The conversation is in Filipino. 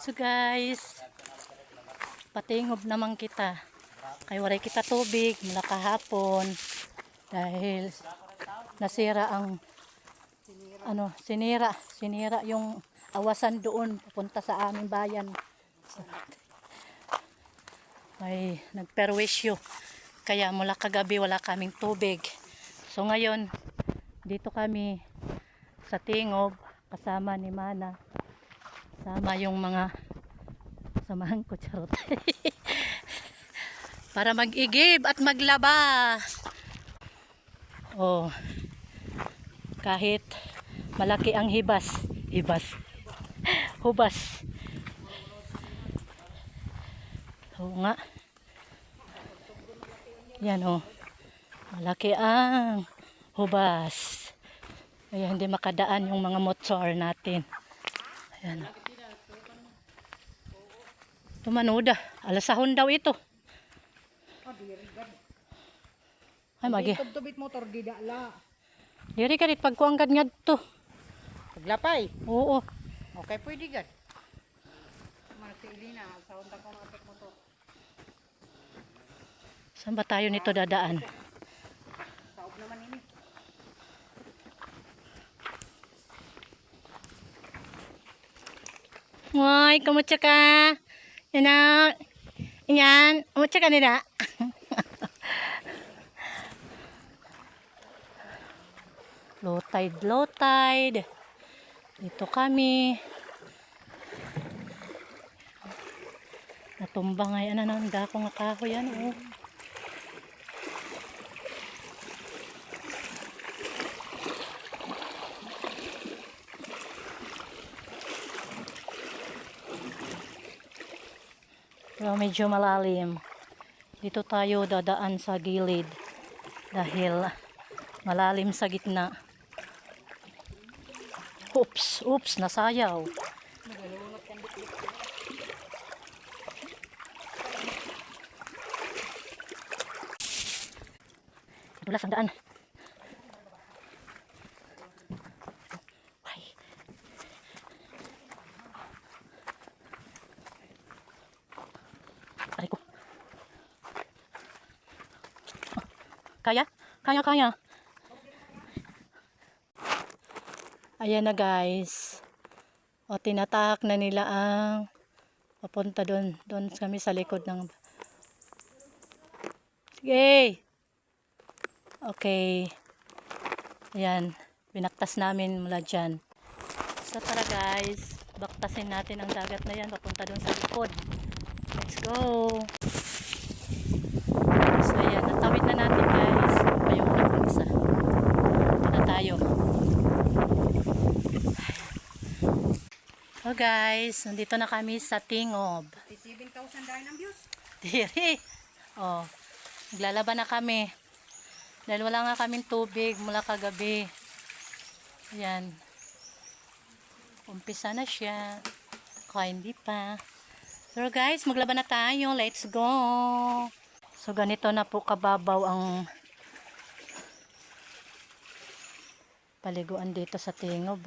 So guys, patingob naman kita. Kay waray kita tubig mula kahapon dahil nasira ang sinira yung awasan doon papunta sa aming bayan. May nagperwisyo. Kaya mula kagabi wala kaming tubig. So ngayon, dito kami sa Tingob kasama ni Mana. Sama yung mga samahan ko, charot. Para mag-igib at maglaba. Oh. Kahit malaki ang hubas. Oo nga. Yan oh. Malaki ang hubas. Kaya hindi makadaan yung mga motor natin. Ayan. Tumanood ah. Alasahon daw ito. Ay magi. Tubit motor di dala. Diri kadit pagkuanggad nga to. Paglapay. Oo. Okay pwede gad. Manasi Ilina sa unta ko matik motor. Saan ba tayo nito dadaan? Saob naman ini. Hoy, kumutsa ka. Yan. Yan, kumutsa ka nila. Low tide. Dito kami. Natumba nga yan. Ang dako nga kahoy yan. Oh. Pero medyo malalim. Dito tayo dadaan sa gilid. Dahil malalim sa gitna. Oops, nasayaw. Dulas ang daan. Ay. Aray ko. Kaya? Kaya. Ayan na guys. O tinatahak na nila ang papunta doon. Doon kami sa likod ng... Sige! Okay. Ayan. Binaktas namin mula dyan. So tara guys. Baktasin natin ang dagat na yan. Papunta doon sa likod. Let's go! So ayan. Natawid na natin guys. Pa yung unang isa. Ito na tayo. So guys, nandito na kami sa Tingob. 7,000 dahil ang views. Diri. Oh, naglalaban na kami. Dahil wala nga kaming tubig mula kagabi. Ayan. Umpisa na siya. Kaya hindi pa. So guys, maglaban na tayo. Let's go. So ganito na po kababaw ang paliguan dito sa Tingob.